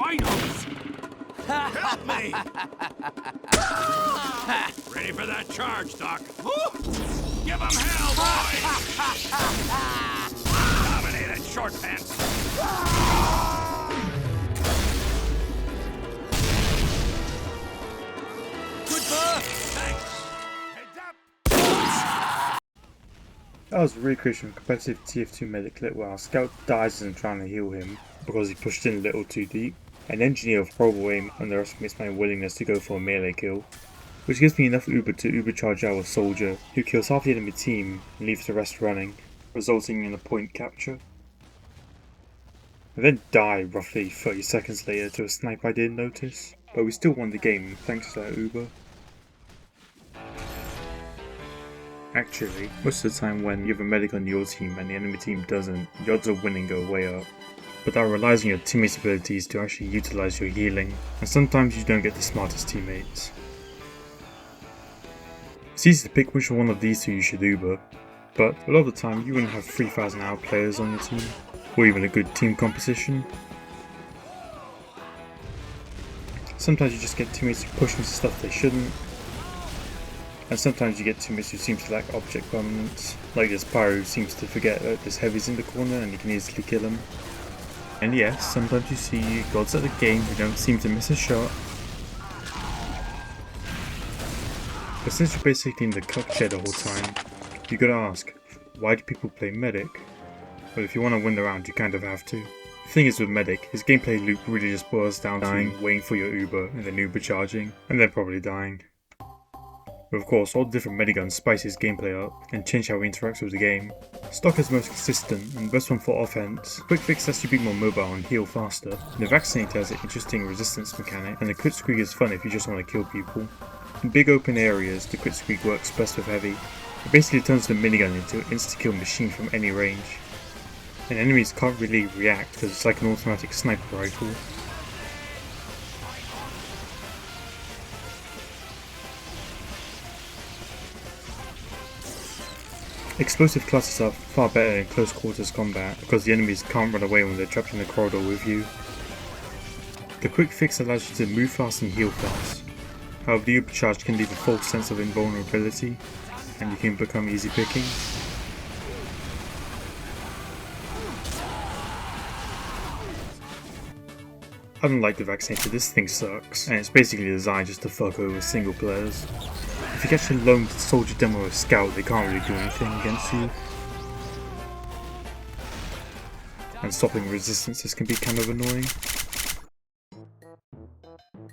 Fine hose! Help me! Ready for that charge, Doc. Give him hell, boys! Dominated, short pants! Good burr! Thanks! Heads up! That was a recreation of a competitive tf2 medic clip where our scout dies as I'm trying to heal him because he pushed in a little too deep. An engineer of horrible aim underestimates my willingness to go for a melee kill, which gives me enough uber to ubercharge our soldier, who kills half the enemy team and leaves the rest running, resulting in a point capture. I then die roughly 30 seconds later to a snipe I didn't notice, but we still won the game thanks to that uber. Actually, most of the time when you have a medic on your team and the enemy team doesn't, the odds of winning go way up. But that relies on your teammates' abilities to actually utilise your healing, and sometimes you don't get the smartest teammates. It's easy to pick which one of these two you should uber, but a lot of the time you wouldn't have 3,000 hour players on your team, or even a good team composition. Sometimes you just get teammates who push into stuff they shouldn't, and sometimes you get teammates who seem to lack object permanence, like this pyro who seems to forget that this heavy's in the corner and you can easily kill him. And yes, sometimes you see gods at the game who don't seem to miss a shot. But since you're basically in the cup chair the whole time, you gotta ask, why do people play medic? Well, if you want to win the round, you kind of have to. The thing is with medic, his gameplay loop really just boils down to dying, waiting for your uber, and then uber charging, and then probably dying. But of course, all the different mediguns spice his gameplay up and change how he interacts with the game. Stock is most consistent and the best one for offense. Quick fix lets you be more mobile and heal faster. The vaccinator has an interesting resistance mechanic, and the crit squeak is fun if you just want to kill people. In big open areas, the crit squeak works best with heavy. It basically turns the minigun into an insta-kill machine from any range. And enemies can't really react because it's like an automatic sniper rifle. Explosive classes are far better in close quarters combat because the enemies can't run away when they're trapped in the corridor with you. The quick fix allows you to move fast and heal fast. However, the supercharge can leave a false sense of invulnerability and you can become easy picking. I don't like the vaccinator, this thing sucks, and it's basically designed just to fuck over single players. If you catch a lone soldier demo or a scout, they can't really do anything against you. And stopping resistances can be kind of annoying.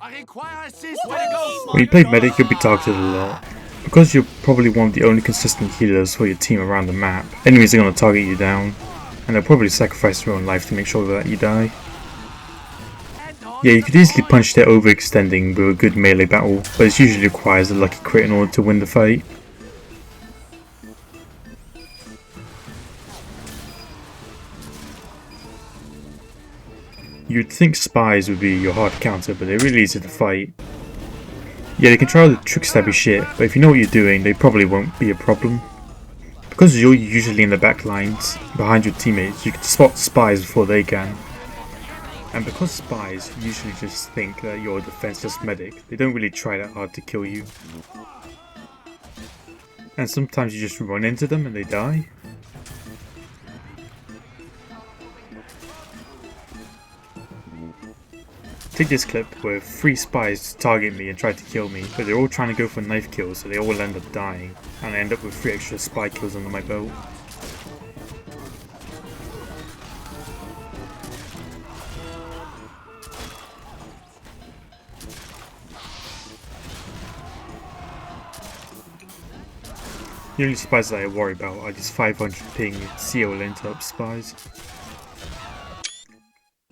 I require assist. Way to go! When you play medic, you'll be targeted a lot. Because you're probably one of the only consistent healers for your team around the map, enemies are going to target you down, and they'll probably sacrifice their own life to make sure that you die. Yeah, you could easily punch their overextending with a good melee battle, but it usually requires a lucky crit in order to win the fight. You'd think spies would be your hard counter, but they're really easy to fight. Yeah, they can try all the trick stabby shit, but if you know what you're doing, they probably won't be a problem. Because you're usually in the back lines, behind your teammates, you can spot spies before they can. And because spies usually just think that you're a defenseless medic, they don't really try that hard to kill you. And sometimes you just run into them and they die. Take this clip where 3 spies target me and try to kill me, but they're all trying to go for knife kills, so they all end up dying, and I end up with 3 extra spy kills under my belt. The only spies that I worry about are these 500 ping CO interrupt spies.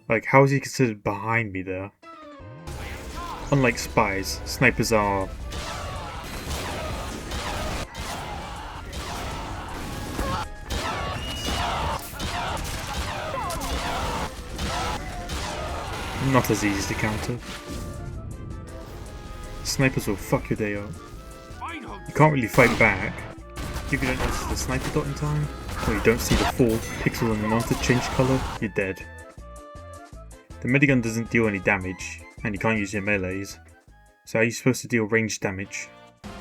Like, how is he considered behind me there? Unlike spies, snipers are... not as easy to counter. Snipers will fuck your day up. You can't really fight back. If you don't notice the sniper dot in time, or you don't see the 4 pixels on the monitor change colour, you're dead. The medigun doesn't deal any damage, and you can't use your melees, so how are you supposed to deal ranged damage?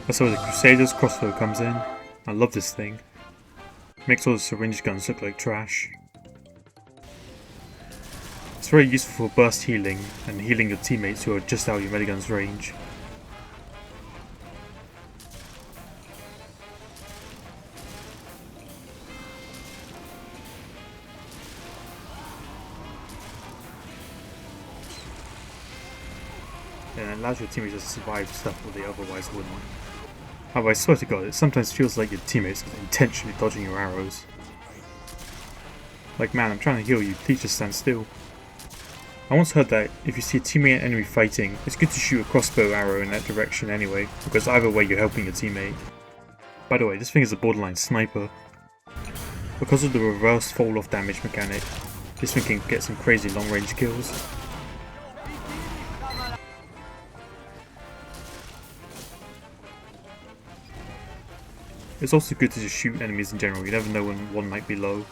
That's where the Crusader's crossbow comes in. I love this thing. Makes all the syringe guns look like trash. It's very useful for burst healing and healing your teammates who are just out of your medigun's range. And it allows your teammates to survive stuff that they otherwise wouldn't. However, I swear to God, it sometimes feels like your teammates are intentionally dodging your arrows. Like, man, I'm trying to heal you, please just stand still. I once heard that if you see a teammate and enemy fighting, it's good to shoot a crossbow arrow in that direction anyway, because either way you're helping your teammate. By the way, this thing is a borderline sniper. Because of the reverse fall off damage mechanic, this thing can get some crazy long range kills. It's also good to just shoot enemies in general, you never know when one might be low.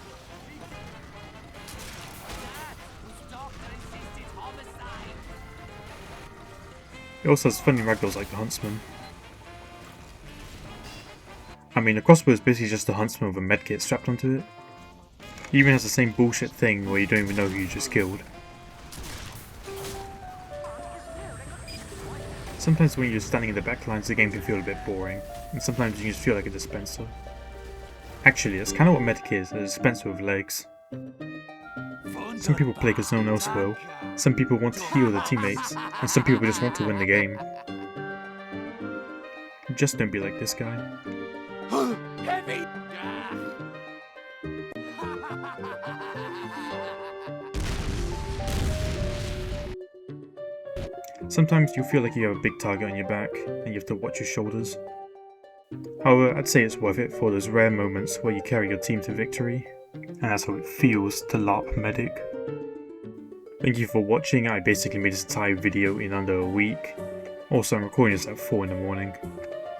It also has funny ragdolls like the Huntsman. I mean, the crossbow is basically just a Huntsman with a medkit strapped onto it. It even has the same bullshit thing where you don't even know who you just killed. Sometimes when you're standing in the back lines, the game can feel a bit boring, and sometimes you can just feel like a dispenser. Actually, that's kind of what medic is, a dispenser with legs. Some people play because no one else will, some people want to heal their teammates, and some people just want to win the game. Just don't be like this guy. Heavy. Sometimes you feel like you have a big target on your back, and you have to watch your shoulders. However, I'd say it's worth it for those rare moments where you carry your team to victory, and that's how it feels to LARP medic. Thank you for watching. I basically made this entire video in under a week. Also, I'm recording this at 4 in the morning.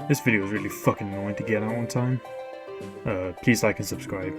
This video is really fucking annoying to get out on time. Please like and subscribe.